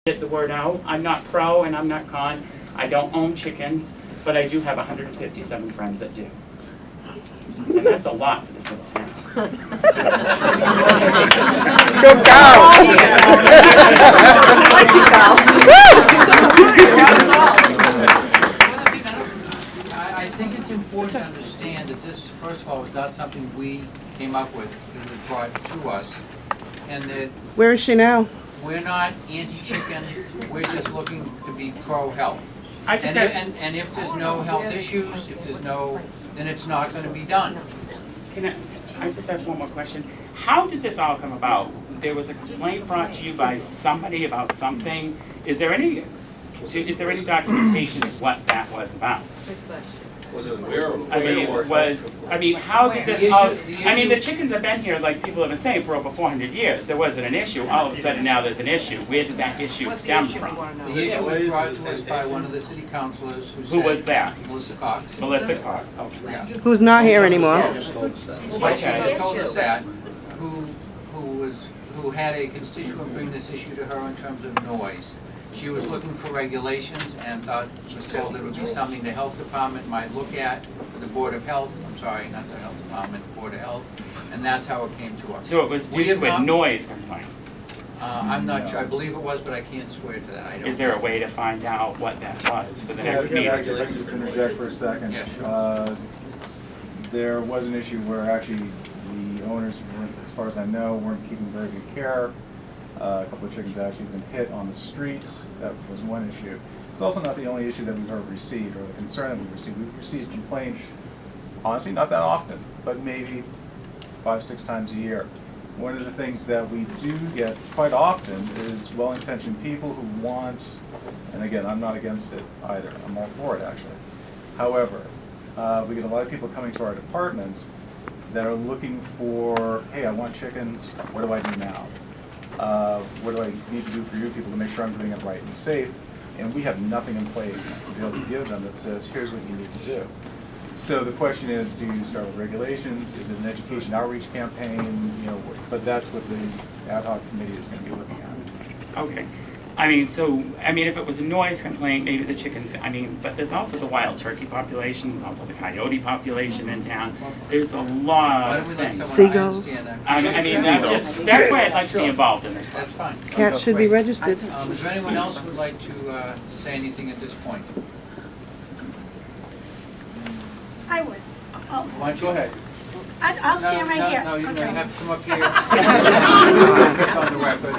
Get the word out. I'm not pro and I'm not con. I don't own chickens, but I do have 157 friends that do. And that's a lot for this little town. Go cow! I think it's important to understand that this, first of all, was not something we came up with. It was brought to us. And that Where is she now? we're not anti-chicken, we're just looking to be pro-health. I just And if there's no health issues, if there's no, then it's not gonna be done. can I just ask one more question? How did this all come about? There was a complaint brought to you by somebody about something. Is there any documentation of what that was about? Was it where? How did this all, the issue- chickens have been here, like people have been saying, for over 400 years. There wasn't an issue. All of a sudden now there's an issue. Where did that issue stem from? The issue was brought to us by one of the city councilors who said. Who was that? Melissa Cox. Melissa Cox. Okay. Yeah. Who's not here anymore? But she just told us that, who had a constituent bring this issue to her in terms of noise. She was looking for regulations and was told it would be something the health department might look at for the Board of Health, I'm sorry, not the health department, Board of Health, and that's how it came to us. So it was We due have to a not- noise complaint. I'm not sure, I believe it was, but I can't swear to that, I don't. Is there a way to find out what that was for the next Actually, meeting? let me just interject for a second. Yeah, sure. There was an issue where actually the owners, as far as I know, weren't keeping very good care. A couple of chickens actually been hit on the street. That was one issue. It's also not the only issue that we've ever received, or the concern that we've received. We've received complaints, honestly, not that often, but maybe 5, 6 times a year. One of the things that we do get quite often is well-intentioned people who want, and again, I'm not against it either, I'm all for it actually. However, we get a lot of people coming to our department that are looking for, hey, I want chickens, what do I do now? What do I need to do for you people to make sure I'm doing it right and safe? And we have nothing in place to be able to give them that says, here's what you need to do. So the question is, do you start with regulations? Is it an education outreach campaign? But that's what the ad hoc committee is going to be looking at. Okay. If it was a noise complaint, maybe the chickens, but there's also the wild turkey population, there's also the coyote population in town. There's a Why lot don't of we let things. someone, I Seagulls. understand that. That's why I'd like to be involved in this. That's fine. Cats should be Great. registered. Is there anyone else who would like to say anything at this point? I would. Oh, Why don't you? Go ahead. I'll stand right here. No, you Okay. have to come up here. Put on the record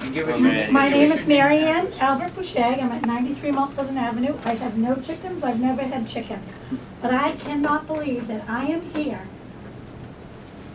and give us your name. My name is Mary Ann Albert Boucher. I'm at 93 Mount Pleasant Avenue. I have no chickens. I've never had chickens. But I cannot believe that I am here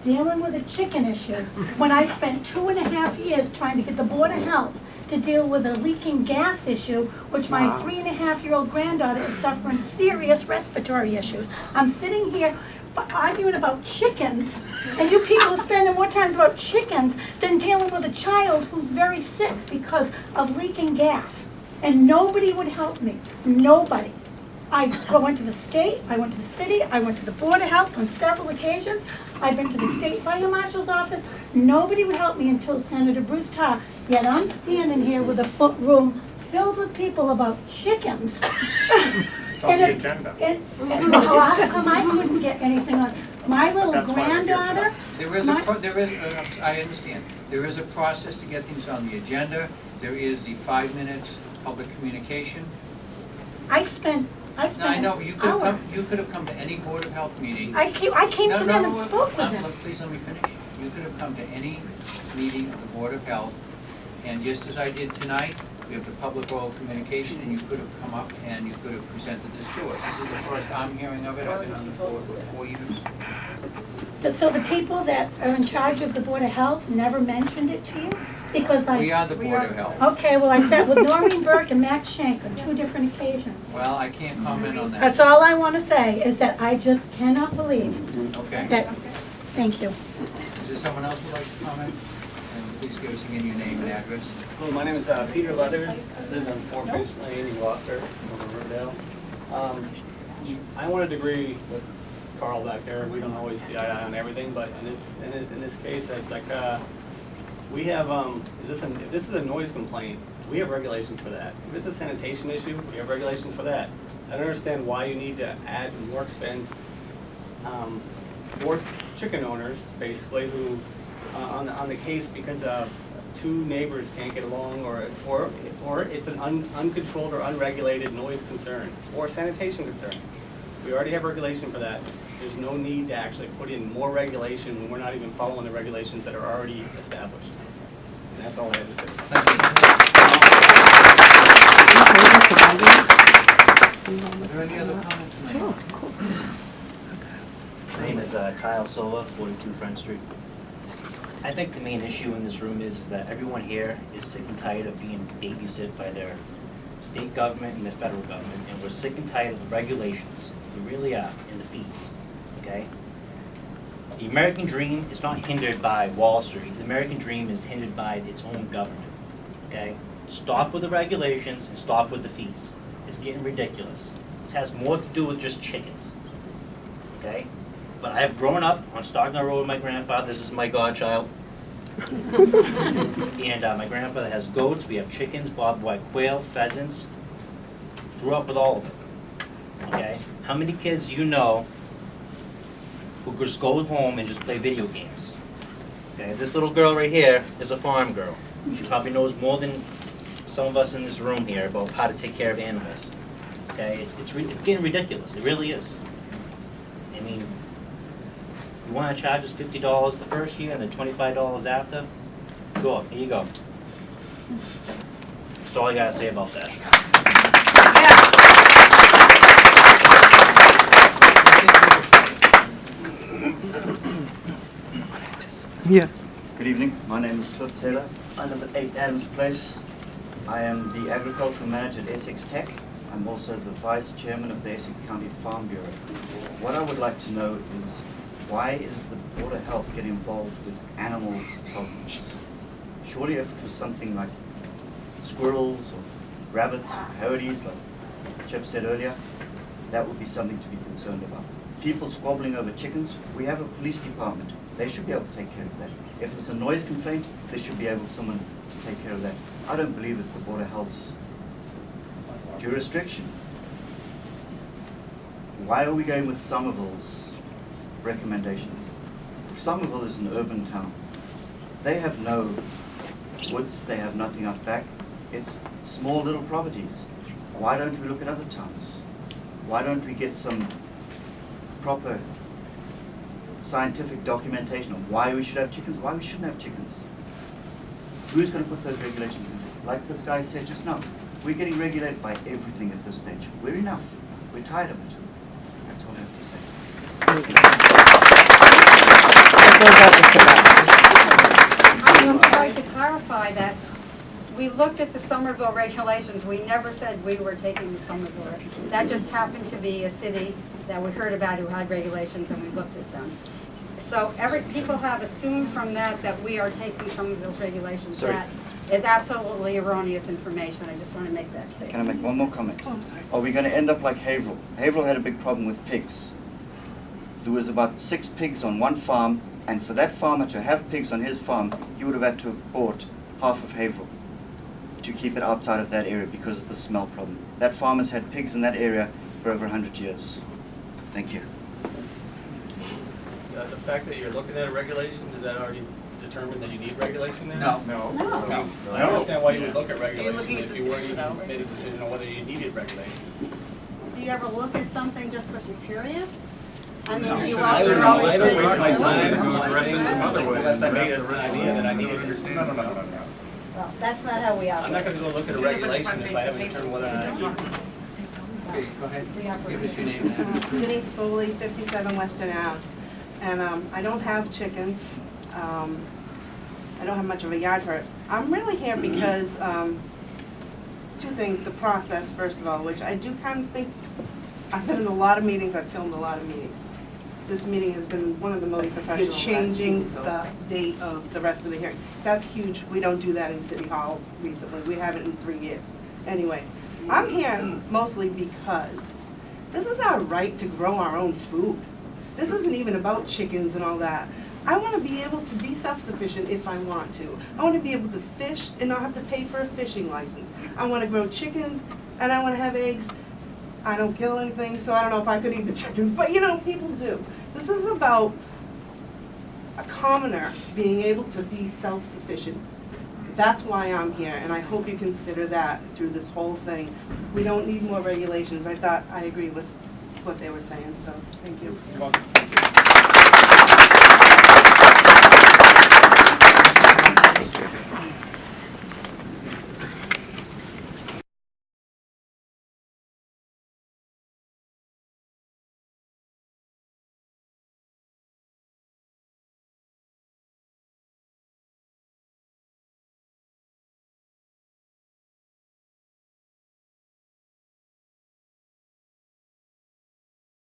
dealing with a chicken issue when I spent 2.5 years trying to get the Board of Health to deal with a leaking gas issue, which my 3.5-year-old granddaughter is suffering serious respiratory issues. I'm sitting here arguing about chickens, and you people are spending more time about chickens than dealing with a child who's very sick because of leaking gas. And nobody would help me. Nobody. I went to the state, I went to the city, I went to the Board of Health on several occasions. I've been to the state fire marshal's office. Nobody would help me until Senator Bruce Tarr. Yet I'm standing here with a foot room filled with people about chickens. on the agenda. How come I couldn't get anything on? My little That's why we're here granddaughter, I understand. There is a process to get things on the agenda. There is the 5 minutes public communication. I spent No, I know, an you hour. could have come to any Board of Health meeting. I came to them and spoke with them. Please let me finish. You could have come to any meeting of the Board of Health, and just as I did tonight, we have the public oral communication, and you could have come up and you could have presented this to us. This is the first I'm hearing of it. I've been on the board for 4 years. So the people that are in charge of the Board of Health never mentioned it to you? Because We are the Board of Health. Okay, well, I sat with Noreen Burke and Max Shank on 2 different occasions. Well, I can't comment on that. That's all I want to say, is that I just cannot believe Okay. that, thank you. Is there someone else who'd like to comment? And please give us again your name and address. Hello, my name is Peter Leathers. I live on 4 Finch Lane in Gloucester, over Riverdale. I wanted to agree with Carl back there. We don't always see eye to eye on everything, but in this case, it's like We have, if this is a noise complaint, we have regulations for that. If it's a sanitation issue, we have regulations for that. I don't understand why you need to add more expense for chicken owners, basically, who, on the case because two neighbors can't get along, or it's an uncontrolled or unregulated noise concern, or sanitation concern. We already have regulation for that. There's no need to actually put in more regulation when we're not even following the regulations that are already established. And that's all I have to say. Are there any other comments? Sure, of course. My name is Kyle Silva, 42 Front Street. I think the main issue in this room is that everyone here is sick and tired of being babysit by their state government and the federal government, and we're sick and tired of the regulations. We really are, and the fees, okay? The American dream is not hindered by Wall Street. The American dream is hindered by its own government, okay? Stop with the regulations and stop with the fees. It's getting ridiculous. This has more to do with just chickens, okay? But I have grown up on Stockton Road with my grandfather. This is my godchild. And my grandfather has goats. We have chickens, bobwhite quail, pheasants. Grew up with all of it. Okay? How many kids you know who could just go home and just play video games? Okay? This little girl right here is a farm girl. She probably knows more than some of us in this room here about how to take care of animals. Okay? It's getting ridiculous. It really is. I mean, you want to charge us $50 the first year and then $25 after? Sure, here you go. That's all I gotta say about that. Yeah. Good evening, my name is Cliff Taylor. I live at 8 Adams Place. I am the agricultural manager at Essex Tech. I'm also the vice chairman of the Essex County Farm Bureau. What I would like to know is, why is the Board of Health getting involved with animal problems? Surely if it was something like squirrels or rabbits or coyotes, like Chip said earlier, that would be something to be concerned about. People squabbling over chickens, we have a police department. They should be able to take care of that. If there's a noise complaint, they should be able someone to take care of that. I don't believe it's the Board of Health's jurisdiction. Why are we going with Somerville's recommendations? If Somerville is an urban town, they have no woods, they have nothing out back. It's small little properties. Why don't we look at other towns? Why don't we get some proper scientific documentation on why we should have chickens, why we shouldn't have chickens? Who's going to put those regulations in? Like this guy said just now, we're getting regulated by everything at this stage. We're enough. We're tired of it. That's all I have to say. I'm trying to clarify that we looked at the Somerville regulations. We never said we were taking the Somerville. That just happened to be a city that we heard about who had regulations, and we looked at them. So people have assumed from that we are taking Somerville's regulations. Sorry. That is absolutely erroneous information. I just want to make that clear. Can I make one more comment? Oh, I'm sorry. Are we going to end up like Haverhill? Haverhill had a big problem with pigs. There was about 6 pigs on one farm, and for that farmer to have pigs on his farm, he would have had to have bought half of Haverhill to keep it outside of that area because of the smell problem. That farmer's had pigs in that area for over 100 years. Thank you. The fact that you're looking at a regulation, does that already determine that you need regulation there? No. No. No. No. I don't understand why you would look at regulation looking at if the you weren't decision even now, made a decision on whether you needed regulation. Do you ever look at something just because you're curious? I mean, No. you're I always don't waste my saying- time. Address it some other way. Unless I made an idea that I needed. No. Well, that's not how we I'm not operate. gonna go look at a regulation if I haven't determined whether or not I need it. Okay, go ahead, give us your name and address. Denise Foley, 57 Western Ave. And I don't have chickens. I don't have much of a yard for it. I'm really here because, 2 things. The process, first of all, which I do kind of think, I've been in a lot of meetings, I've filmed a lot of meetings. This meeting has been one of the most professional. You're changing the date of the rest of the hearing. That's huge. We don't do that in City Hall recently. We haven't in 3 years. Anyway, I'm here mostly because this is our right to grow our own food. This isn't even about chickens and all that. I want to be able to be self-sufficient if I want to. I want to be able to fish and not have to pay for a fishing license. I want to grow chickens and I want to have eggs. I don't kill anything, so I don't know if I could eat the chickens, but you know, people do. This is about a commoner being able to be self-sufficient. That's why I'm here, and I hope you consider that through this whole thing. We don't need more regulations. I agree with what they were saying, so thank you. You're welcome.